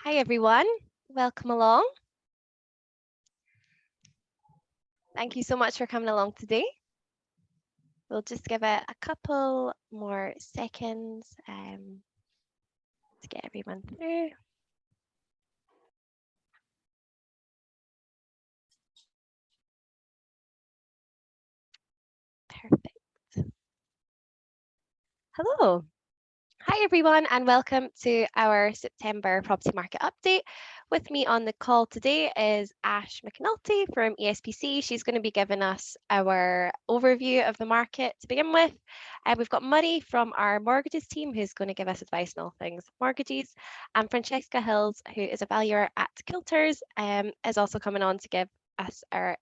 Hi everyone, welcome along. Thank you so much for coming along today. We'll just give it a couple more seconds to get everyone through. Perfect. Hello. Hi everyone and welcome to our September property market update. With me on the call today is Ash McInulty from ESPC. She's going to be giving us our overview of the market to begin with. We've got Murray from our mortgages team who's going to give us advice on all things mortgages. And Francesca Hills, who is a valuer at Coulters, is also coming on to give us our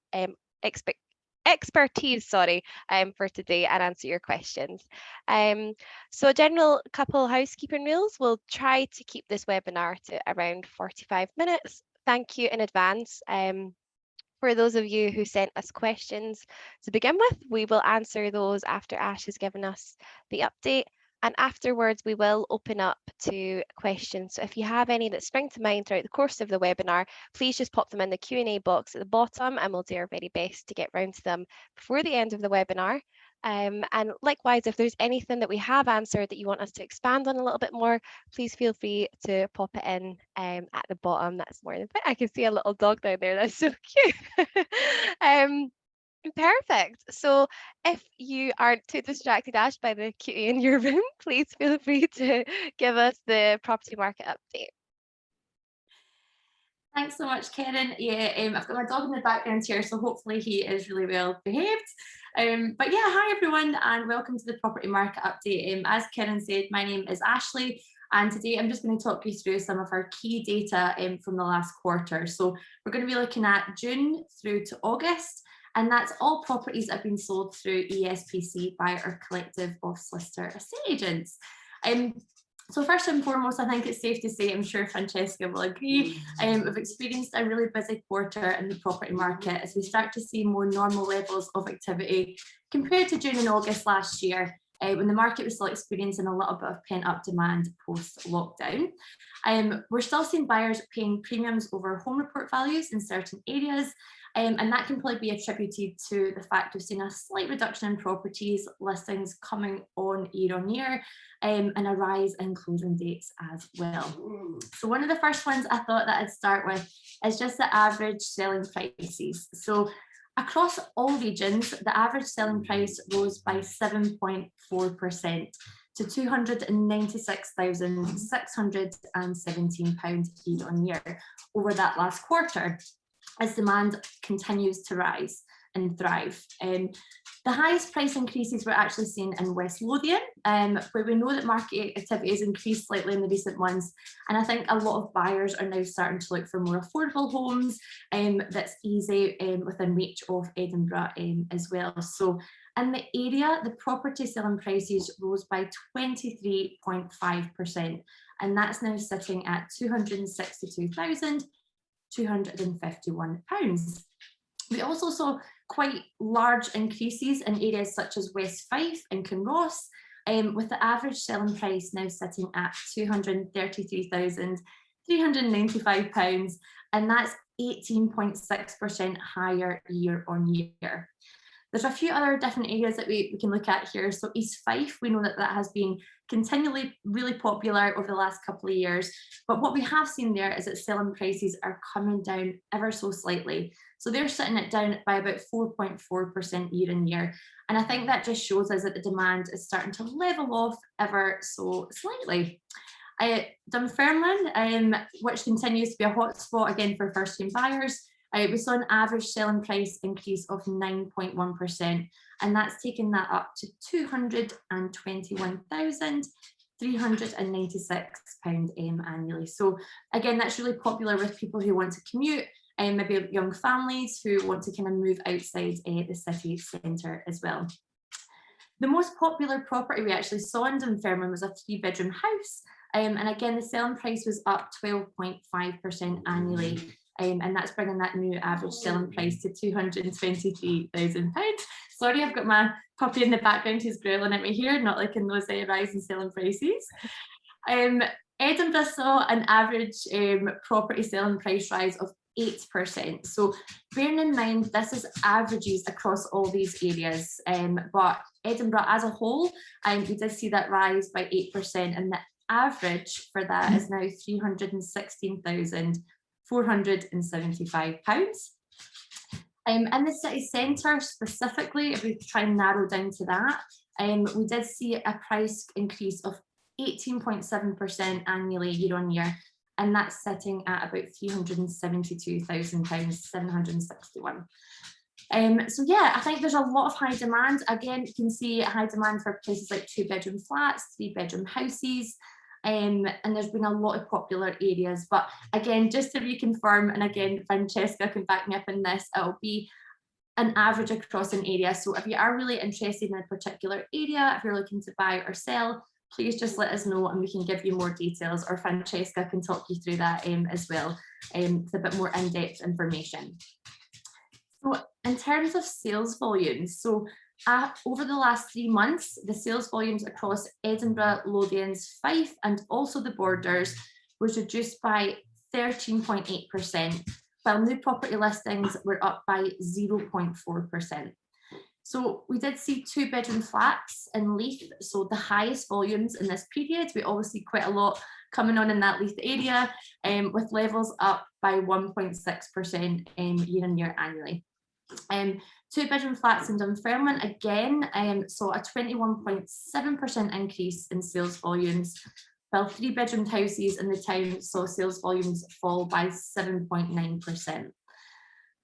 expertise for today and answer your questions. So a general couple housekeeping rules. We'll try to keep this webinar to around 45 minutes. Thank you in advance. For those of you who sent us questions to begin with, we will answer those after Ash has given us the update. And afterwards, we will open up to questions. So if you have any that spring to mind throughout the course of the webinar, please just pop them in the Q&A box at the bottom and we'll do our very best to get round to them before the end of the webinar. And likewise, if there's anything that we have answered that you want us to expand on a little bit more, please feel free to pop it in at the bottom. That's more than I can see a little dog down there. That's so cute. Perfect. So if you aren't too distracted, Ash, by the cutie in your room, please feel free to give us the property market update. Thanks so much, Karen. Yeah, I've got my dog in the background here, so hopefully he is really well behaved. But yeah, hi everyone, and welcome to the property market update. As Karen said, my name is Ashley, and today I'm just going to talk you through some of our key data from the last quarter. So we're going to be looking at June through to August, and that's all properties that have been sold through ESPC by our collective of solicitor estate agents. So first and foremost, I think it's safe to say, I'm sure Francesca will agree, we've experienced a really busy quarter in the property market as we start to see more normal levels of activity compared to June and August last year, when the market was still experiencing a little bit of pent-up demand post-lockdown. We're still seeing buyers paying premiums over home report values in certain areas, and that can probably be attributed to the fact we've seen a slight reduction in properties listings coming on year, and a rise in closing dates as well. So one of the first ones I thought that I'd start with is just the average selling prices. So across all regions, the average selling price rose by 7.4% to £296,617 year on year over that last quarter, as demand continues to rise and thrive. The highest price increases were actually seen in West Lothian, where we know that market activity has increased slightly in the recent months. And I think a lot of buyers are now starting to look for more affordable homes that's easy within reach of Edinburgh as well. So in the area, the property selling prices rose by 23.5%, and that's now sitting at £262,251. We also saw quite large increases in areas such as West Fife and Kinross, with the average selling price now sitting at £233,395, and that's 18.6% higher year on year. There's a few other different areas that we can look at here. So East Fife, we know that that has been continually really popular over the last couple of years. But what we have seen there is that selling prices are coming down ever so slightly. So they're sitting it down by about 4.4% year on year. And I think that just shows us that the demand is starting to level off ever so slightly. Dunfermline, which continues to be a hotspot again for first-time buyers, we saw an average selling price increase of 9.1%, and that's taken that up to £221,396 annually. So again, that's really popular with people who want to commute, and maybe young families who want to kind of move outside the city centre as well. The most popular property we actually saw in Dunfermline was a 3-bedroom house, and again, the selling price was up 12.5% annually. And that's bringing that new average selling price to £223,000. Sorry, I've got my puppy in the background who's growling at me here, not liking those rising selling prices. Edinburgh saw an average property selling price rise of 8%. So bearing in mind, this is averages across all these areas, but Edinburgh as a whole, we did see that rise by 8%, and the average for that is now £316,475. In the city centre specifically, if we try and narrow down to that, we did see a price increase of 18.7% annually year on year, and that's sitting at about £372,761. So yeah, I think there's a lot of high demand. Again, you can see high demand for places like 2-bedroom flats, 3-bedroom houses, and there's been a lot of popular areas. But again, just to reconfirm, and again, Francesca can back me up in this, it'll be an average across an area. So if you are really interested in a particular area, if you're looking to buy or sell, please just let us know and we can give you more details, or Francesca can talk you through that as well, with a bit more in-depth information. So in terms of sales volumes, so over the last 3 months, the sales volumes across Edinburgh, Lothians, Fife, and also the borders was reduced by 13.8%, while new property listings were up by 0.4%. So we did see 2-bedroom flats in Leith, so the highest volumes in this period. We always see quite a lot coming on in that Leith area, with levels up by 1.6% year on year annually. 2-bedroom flats in Dunfermline again saw a 21.7% increase in sales volumes, while 3-bedroom houses in the town saw sales volumes fall by 7.9%.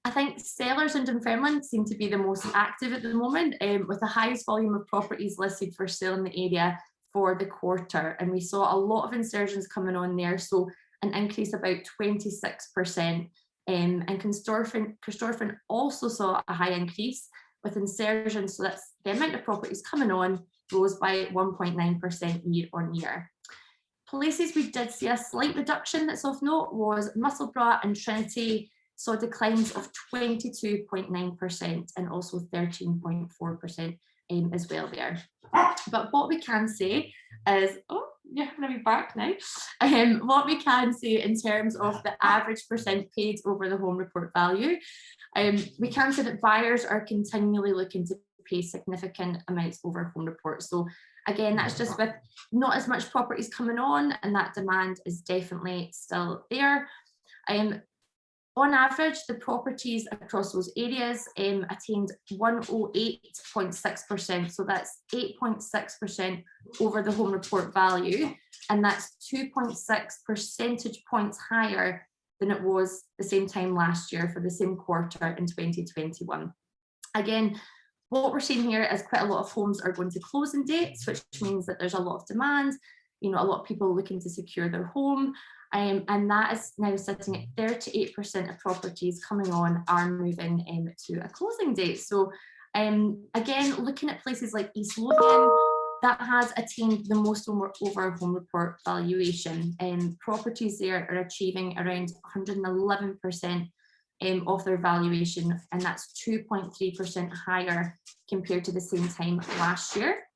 I think sellers in Dunfermline seem to be the most active at the moment, with the highest volume of properties listed for sale in the area for the quarter. And we saw a lot of insertions coming on there, so an increase about 26%. And Corstorphine also saw a high increase with insertions, so that's the amount of properties coming on rose by 1.9% year on year. Places we did see a slight reduction that's of note was Musselburgh and Trinity, saw declines of 22.9% and also 13.4% as well there. But what we can say is, oh, you're going to be back now. What we can say in terms of the average percent paid over the home report value, we can say that buyers are continually looking to pay significant amounts over home report. So again, that's just with not as much properties coming on, and that demand is definitely still there. On average, the properties across those areas attained 108.6%, so that's 8.6% over the home report value, and that's 2.6 percentage points higher than it was the same time last year for the same quarter in 2021. Again, what we're seeing here is quite a lot of homes are going to closing dates, which means that there's a lot of demand, a lot of people looking to secure their home. And that is now sitting at 38% of properties coming on are moving to a closing date. So again, looking at places like East Lothian, that has attained the most over home report valuation. Properties there are achieving around 111% of their valuation, and that's 2.3% higher compared to the same time last year.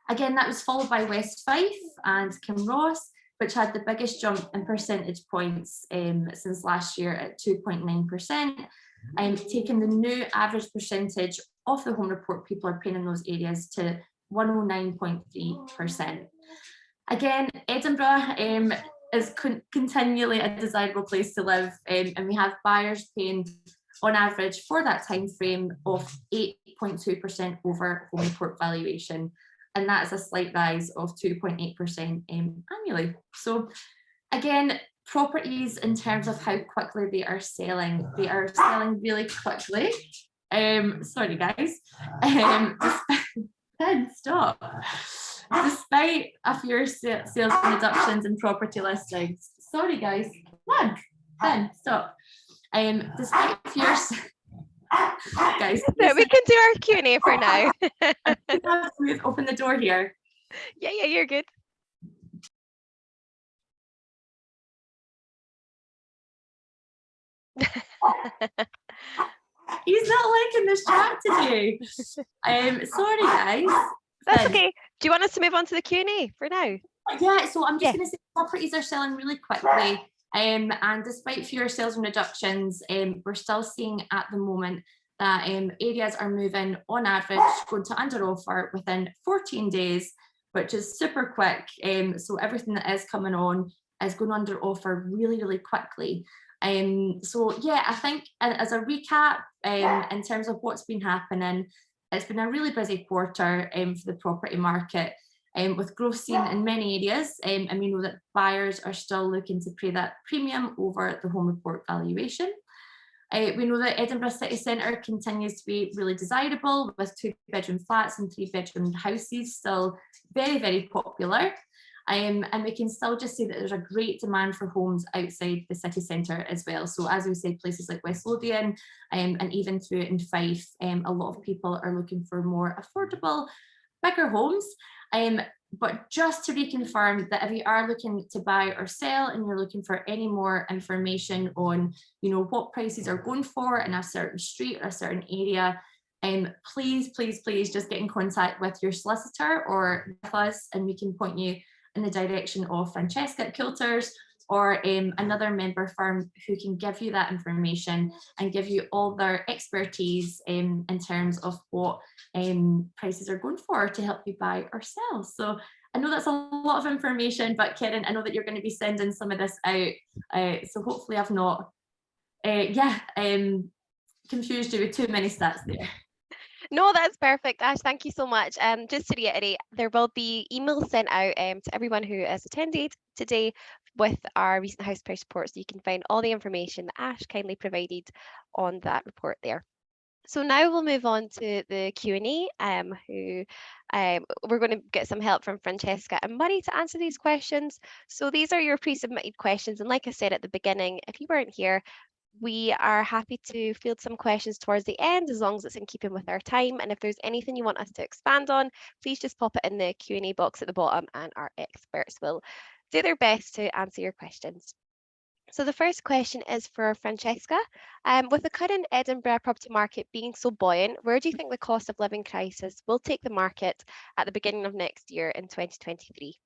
Again, that was followed by West Fife and Kinross, which had the biggest jump in percentage points since last year at 2.9%, taking the new average percentage of the home report people are paying in those areas to 109.3%. Again, Edinburgh is continually a desirable place to live, and we have buyers paying on average for that time frame of 8.2% over home report valuation. And that is a slight rise of 2.8% annually. So again, properties in terms of how quickly they are selling really quickly. Sorry guys, stop. Despite a few sales reductions in property listings. Sorry guys, Ben, stop. Despite fierce guys, no, we can do our Q&A for now. Open the door here. Yeah, you're good. He's not liking this chat today. Sorry guys. That's okay. Do you want us to move on to the Q&A for now? Yeah, so I'm just Yeah. going to say properties are selling really quickly. And despite fewer sales and reductions, we're still seeing at the moment that areas are moving on average, going to under offer within 14 days, which is super quick. So everything that is coming on is going under offer really, really quickly. So yeah, I think as a recap, in terms of what's been happening, it's been a really busy quarter for the property market. With growth seen in many areas, and we know that buyers are still looking to pay that premium over the home report valuation. We know that Edinburgh city centre continues to be really desirable, with 2-bedroom flats and 3-bedroom houses still very, very popular. And we can still just say that there's a great demand for homes outside the city centre as well. So as we said, places like West Lothian and even through in Fife, a lot of people are looking for more affordable, bigger homes. But just to reconfirm that if you are looking to buy or sell and you're looking for any more information on, what prices are going for in a certain street or a certain area, please just get in contact with your solicitor or with us, and we can point you in the direction of Francesca at Coulters or another member firm who can give you that information and give you all their expertise in terms of what prices are going for to help you buy or sell. So I know that's a lot of information, but Karen, I know that you're going to be sending some of this out. So hopefully I've not confused you with too many stats there. No, that's perfect, Ash. Thank you so much. Just to reiterate, there will be emails sent out to everyone who has attended today with our recent house price report, so you can find all the information that Ash kindly provided on that report there. So now we'll move on to the Q&A, we're going to get some help from Francesca and Murray to answer these questions. So these are your pre-submitted questions, and like I said at the beginning, if you weren't here, we are happy to field some questions towards the end, as long as it's in keeping with our time. And if there's anything you want us to expand on, please just pop it in the Q&A box at the bottom, and our experts will do their best to answer your questions. So the first question is for Francesca. With the current Edinburgh property market being so buoyant, where do you think the cost of living crisis will take the market at the beginning of next year in 2023?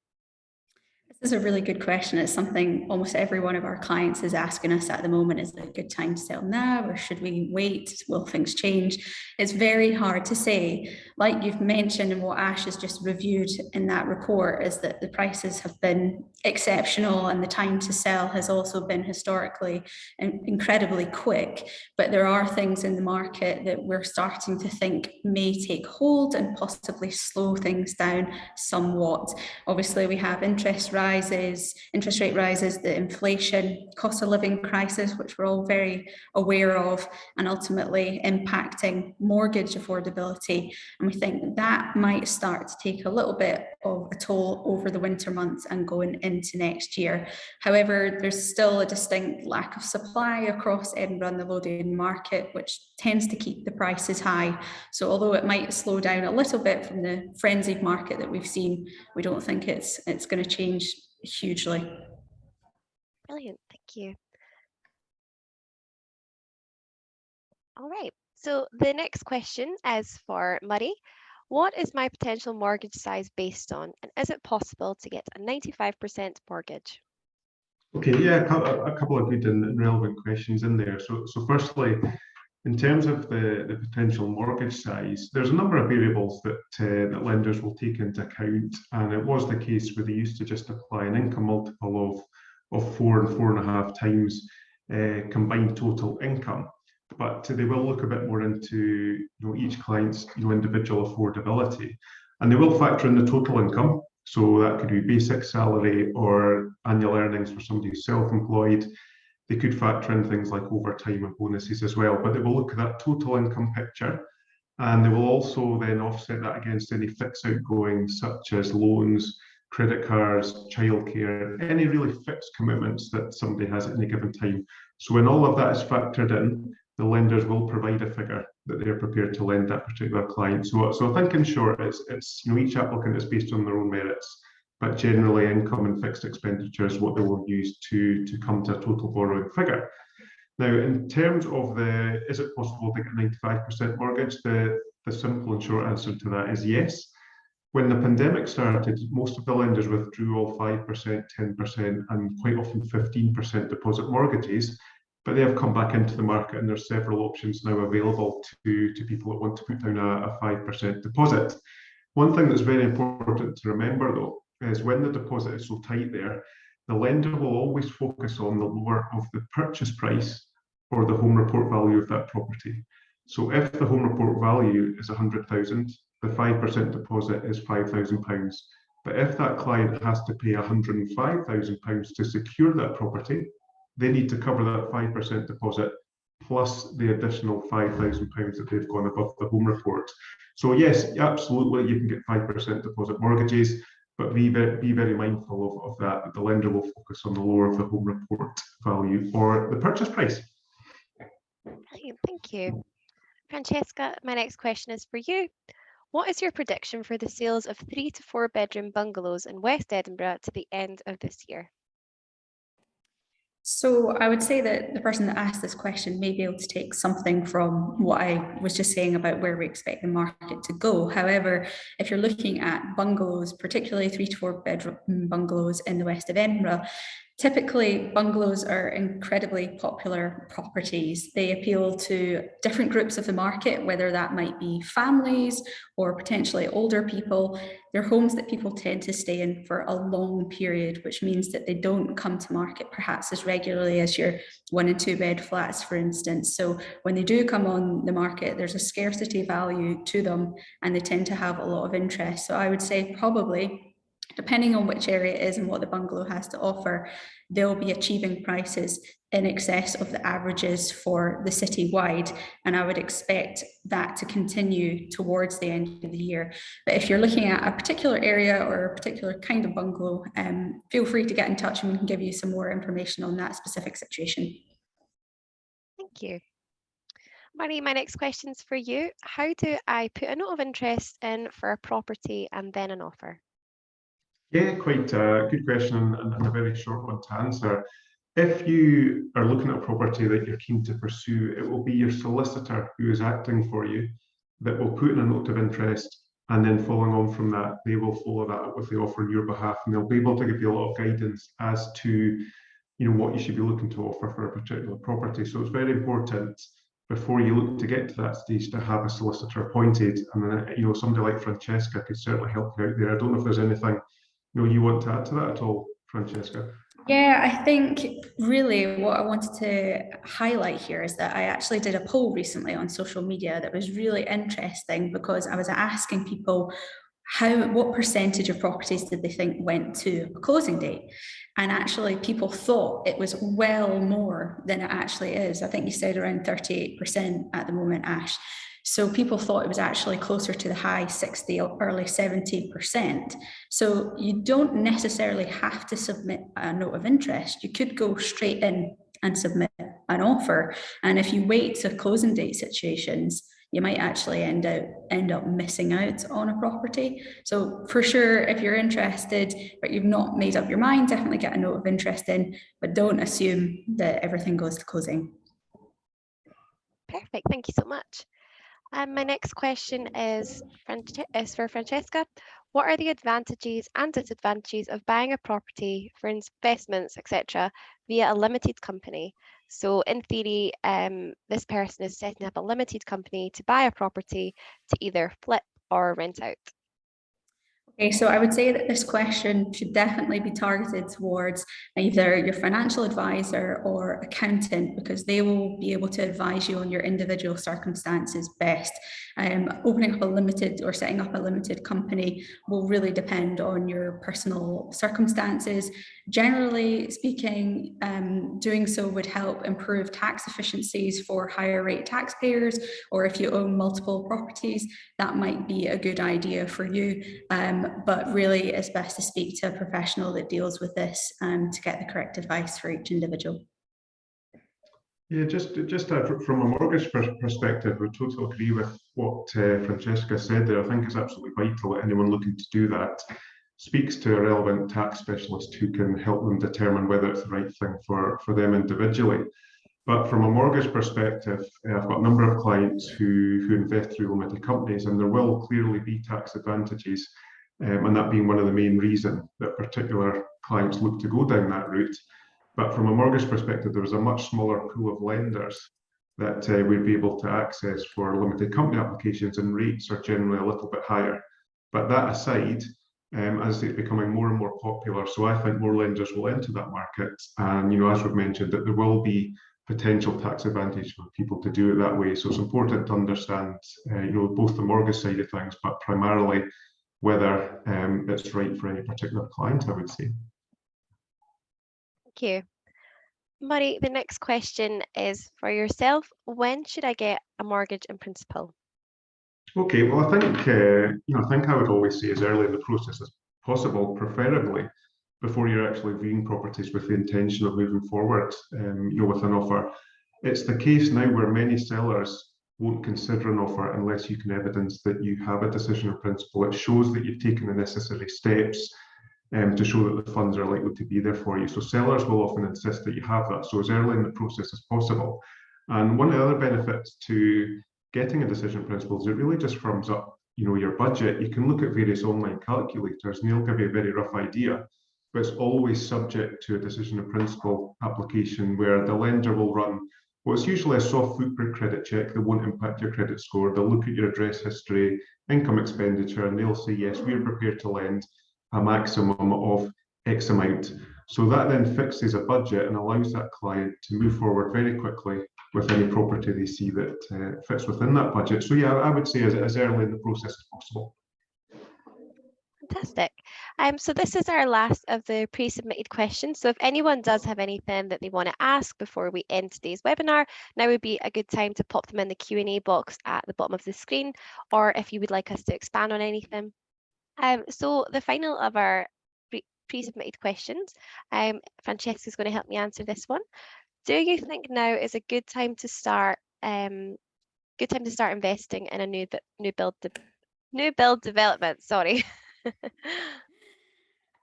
This is a really good question. It's something almost every one of our clients is asking us at the moment. Is it a good time to sell now, or should we wait? Will things change? It's very hard to say. Like you've mentioned, and what Ash has just reviewed in that report, is that the prices have been exceptional and the time to sell has also been historically incredibly quick. But there are things in the market that we're starting to think may take hold and possibly slow things down somewhat. Obviously, we have interest rate rises, the inflation, cost of living crisis, which we're all very aware of, and ultimately impacting mortgage affordability. And we think that might start to take a little bit of a toll over the winter months and going into next year. However, there's still a distinct lack of supply across Edinburgh and the Lothian market, which tends to keep the prices high. So although it might slow down a little bit from the frenzied market that we've seen, we don't think it's going to change hugely. Brilliant, thank you. All right, so the next question is for Murray. What is my potential mortgage size based on, and is it possible to get a 95% mortgage? Okay, yeah, a couple of good and relevant questions in there. So firstly, in terms of the potential mortgage size, there's a number of variables that lenders will take into account, and it was the case where they used to just apply an income multiple of 4 and 4.5 times combined total income. But they will look a bit more into each client's individual affordability, and they will factor in the total income. So that could be basic salary or annual earnings for somebody who's self-employed. They could factor in things like overtime and bonuses as well, but they will look at that total income picture, and they will also then offset that against any fixed outgoings such as loans, credit cards, childcare, any really fixed commitments that somebody has at any given time. So when all of that is factored in, the lenders will provide a figure that they're prepared to lend that particular client. So I think in short, it's each applicant is based on their own merits, but generally income and fixed expenditure is what they will use to come to a total borrowing figure. Now, in terms of is it possible to get a 95% mortgage? The simple and short answer to that is yes. When the pandemic started, most of the lenders withdrew all 5%, 10%, and quite often 15% deposit mortgages, but they have come back into the market, and there's several options now available to people that want to put down a 5% deposit. One thing that's very important to remember, though, is when the deposit is so tight there, the lender will always focus on the lower of the purchase price or the home report value of that property. So if the home report value is 100,000, the 5% deposit is £5,000. But if that client has to pay £105,000 to secure that property, they need to cover that 5% deposit plus the additional £5,000 that they've gone above the home report. So yes, absolutely, you can get 5% deposit mortgages, but be very mindful of that the lender will focus on the lower of the home report value or the purchase price. Brilliant, thank you. Francesca, my next question is for you. What is your prediction for the sales of 3 to 4 bedroom bungalows in West Edinburgh to the end of this year? So I would say that the person that asked this question may be able to take something from what I was just saying about where we expect the market to go. However, if you're looking at bungalows, particularly 3 to 4 bedroom bungalows in the west of Edinburgh, typically bungalows are incredibly popular properties. They appeal to different groups of the market, whether that might be families or potentially older people. They're homes that people tend to stay in for a long period, which means that they don't come to market perhaps as regularly as your 1 and 2 bed flats, for instance. So when they do come on the market, there's a scarcity value to them and they tend to have a lot of interest. So I would say probably, depending on which area it is and what the bungalow has to offer, they'll be achieving prices in excess of the averages for the city-wide. And I would expect that to continue towards the end of the year. But if you're looking at a particular area or a particular kind of bungalow, feel free to get in touch and we can give you some more information on that specific situation. Thank you. Marie, my next question is for you. How do I put a note of interest in for a property and then an offer? Yeah, quite a good question and a very short one to answer. If you are looking at a property that you're keen to pursue, it will be your solicitor who is acting for you that will put in a note of interest, and then following on from that, they will follow that up with the offer on your behalf, and they'll be able to give you a lot of guidance as to what you should be looking to offer for a particular property. So it's very important before you look to get to that stage to have a solicitor appointed, and then somebody like Francesca could certainly help you out there. I don't know if there's anything you want to add to that at all, Francesca? Yeah, I think really what I wanted to highlight here is that I actually did a poll recently on social media that was really interesting, because I was asking people what percentage of properties did they think went to a closing date? And actually people thought it was well more than it actually is. I think you said around 38% at the moment, Ash. So people thought it was actually closer to the high 60 or early 70%. So you don't necessarily have to submit a note of interest. You could go straight in and submit an offer. And if you wait to closing date situations, you might actually end up missing out on a property. So for sure, if you're interested, but you've not made up your mind, definitely get a note of interest in, but don't assume that everything goes to closing. Perfect, thank you so much. My next question is for Francesca. What are the advantages and disadvantages of buying a property for investments, etc., via a limited company? So in theory, this person is setting up a limited company to buy a property to either flip or rent out. Okay, so I would say that this question should definitely be targeted towards either your financial advisor or accountant, because they will be able to advise you on your individual circumstances best. Opening up a limited or setting up a limited company will really depend on your personal circumstances. Generally speaking, doing so would help improve tax efficiencies for higher rate taxpayers, or if you own multiple properties, that might be a good idea for you. But really it's best to speak to a professional that deals with this to get the correct advice for each individual. Yeah, just from a mortgage perspective, we totally agree with what Francesca said there. I think it's absolutely vital that anyone looking to do that speaks to a relevant tax specialist who can help them determine whether it's the right thing for them individually. But from a mortgage perspective, I've got a number of clients who invest through limited companies, and there will clearly be tax advantages. and that being one of the main reasons that particular clients look to go down that route. But from a mortgage perspective, there was a much smaller pool of lenders that we'd be able to access for limited company applications, and rates are generally a little bit higher. But that aside, as it's becoming more and more popular, so I think more lenders will enter that market. And, as we've mentioned, that there will be potential tax advantage for people to do it that way. So it's important to understand, both the mortgage side of things, but primarily whether it's right for any particular client, I would say. Thank you. Murray, the next question is for yourself. When should I get a mortgage in principle? Okay, well, I think I would always say as early in the process as possible, preferably before you're actually viewing properties with the intention of moving forward, with an offer. It's the case now where many sellers won't consider an offer unless you can evidence that you have a decision in principle. It shows that you've taken the necessary steps to show that the funds are likely to be there for you. So sellers will often insist that you have that, so as early in the process as possible. And one of the other benefits to getting a decision in principle is it really just firms up, your budget. You can look at various online calculators and they'll give you a very rough idea, but it's always subject to a decision in principle application where the lender will run what's usually a soft footprint credit check that won't impact your credit score. They'll look at your address history, income expenditure, and they'll say, yes, we're prepared to lend a maximum of X amount. So that then fixes a budget and allows that client to move forward very quickly with any property they see that fits within that budget. So yeah, I would say as early in the process as possible. Fantastic. So this is our last of the pre-submitted questions. So if anyone does have anything that they want to ask before we end today's webinar, now would be a good time to pop them in the Q&A box at the bottom of the screen, or if you would like us to expand on anything. So the final of our pre-submitted questions, Francesca's going to help me answer this one. Do you think now is a good time to start investing in a new build development? Sorry.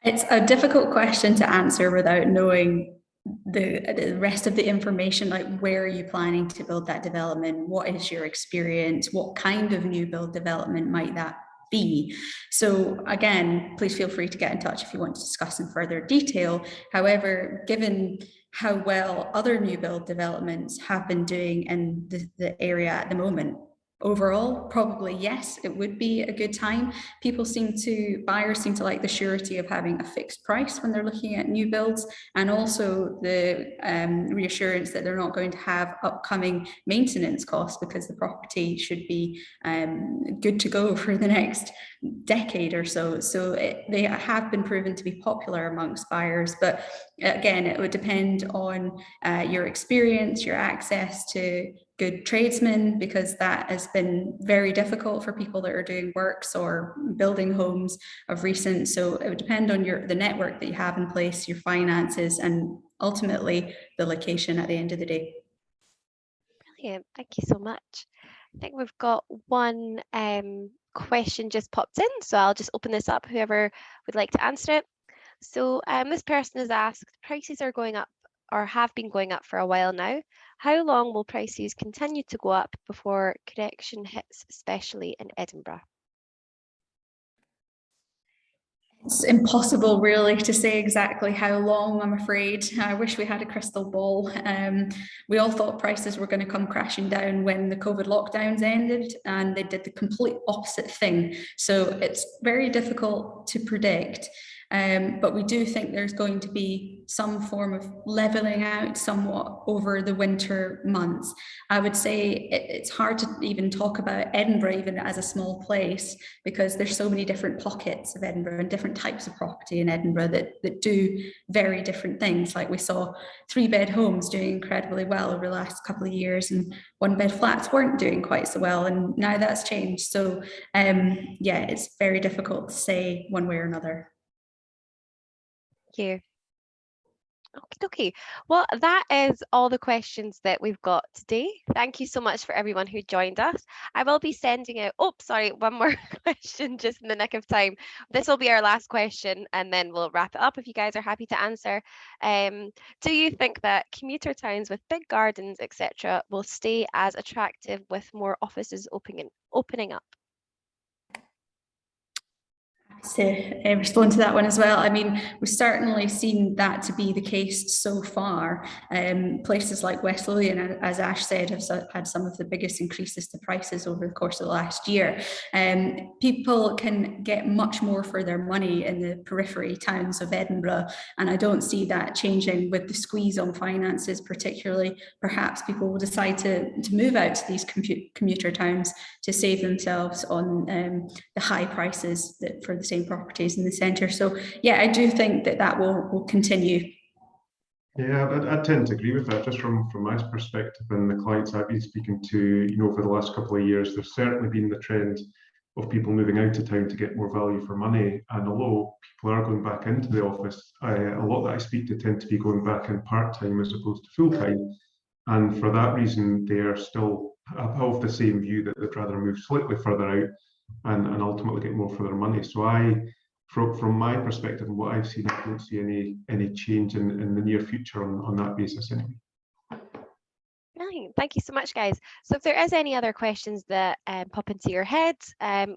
It's a difficult question to answer without knowing the rest of the information, like where are you planning to build that development? What is your experience? What kind of new build development might that be? So again, please feel free to get in touch if you want to discuss in further detail. However, given how well other new build developments have been doing in the area at the moment, overall, probably yes, it would be a good time. Buyers seem to like the surety of having a fixed price when they're looking at new builds, and also the reassurance that they're not going to have upcoming maintenance costs because the property should be good to go for the next decade or so. So they have been proven to be popular amongst buyers, but again, it would depend on your experience, your access to good tradesmen, because that has been very difficult for people that are doing works or building homes of recent. So it would depend on the network that you have in place, your finances, and ultimately the location at the end of the day. Brilliant, thank you so much. I think we've got one question just popped in, so I'll just open this up, whoever would like to answer it. So this person has asked, prices are going up or have been going up for a while now. How long will prices continue to go up before correction hits, especially in Edinburgh? It's impossible really to say exactly how long, I'm afraid. I wish we had a crystal ball. We all thought prices were going to come crashing down when the COVID lockdowns ended, and they did the complete opposite thing. So it's very difficult to predict. But we do think there's going to be some form of leveling out somewhat over the winter months. I would say it's hard to even talk about Edinburgh even as a small place, because there's so many different pockets of Edinburgh and different types of property in Edinburgh that do very different things. Like we saw 3-bed homes doing incredibly well over the last couple of years, and 1-bed flats weren't doing quite so well, and now that's changed. So yeah, it's very difficult to say one way or another. You. Okay. Well, that is all the questions that we've got today. Thank you so much for everyone who joined us. I will be sending out, one more question just in the nick of time. This will be our last question and then we'll wrap it up if you guys are happy to answer. Do you think that commuter towns with big gardens, etc., will stay as attractive with more offices opening up? To respond to that one as well. I mean, we've certainly seen that to be the case so far. Places like West Lothian, as Ash said, have had some of the biggest increases to prices over the course of the last year. People can get much more for their money in the periphery towns of Edinburgh, and I don't see that changing with the squeeze on finances, particularly. Perhaps people will decide to move out to these commuter towns to save themselves on the high prices that for the same properties in the centre. So yeah, I do think that will continue. Yeah, I tend to agree with that. Just from my perspective and the clients I've been speaking to, over the last couple of years, there's certainly been the trend of people moving out of town to get more value for money. And although people are going back into the office, a lot that I speak to tend to be going back in part-time as opposed to full-time. And for that reason, they are still of the same view that they'd rather move slightly further out and ultimately get more for their money. So from my perspective and what I've seen, I don't see any change in the near future on that basis anyway. Brilliant. Thank you so much, guys. So if there is any other questions that pop into your head,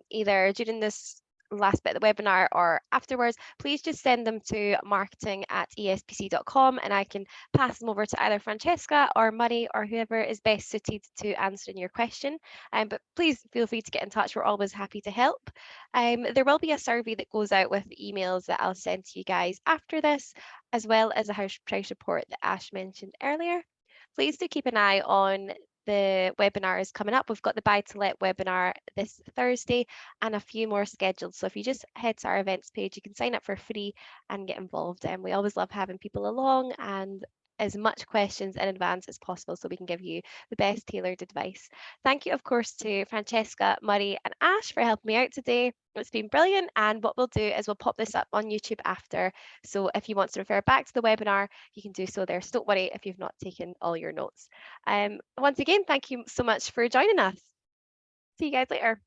either during this last bit of the webinar or afterwards, please just send them to marketing@espc.com and I can pass them over to either Francesca or Murray or whoever is best suited to answering your question. But please feel free to get in touch. We're always happy to help. There will be a survey that goes out with emails that I'll send to you guys after this, as well as a house price report that Ash mentioned earlier. Please do keep an eye on the webinars coming up. We've got the buy to let webinar this Thursday and a few more scheduled. So if you just head to our events page, you can sign up for free and get involved. And we always love having people along and as much questions in advance as possible so we can give you the best tailored advice. Thank you, of course, to Francesca, Murray and Ash for helping me out today. It's been brilliant, and what we'll do is we'll pop this up on YouTube after. So if you want to refer back to the webinar, you can do so there. So don't worry if you've not taken all your notes. Once again, thank you so much for joining us. See you guys later.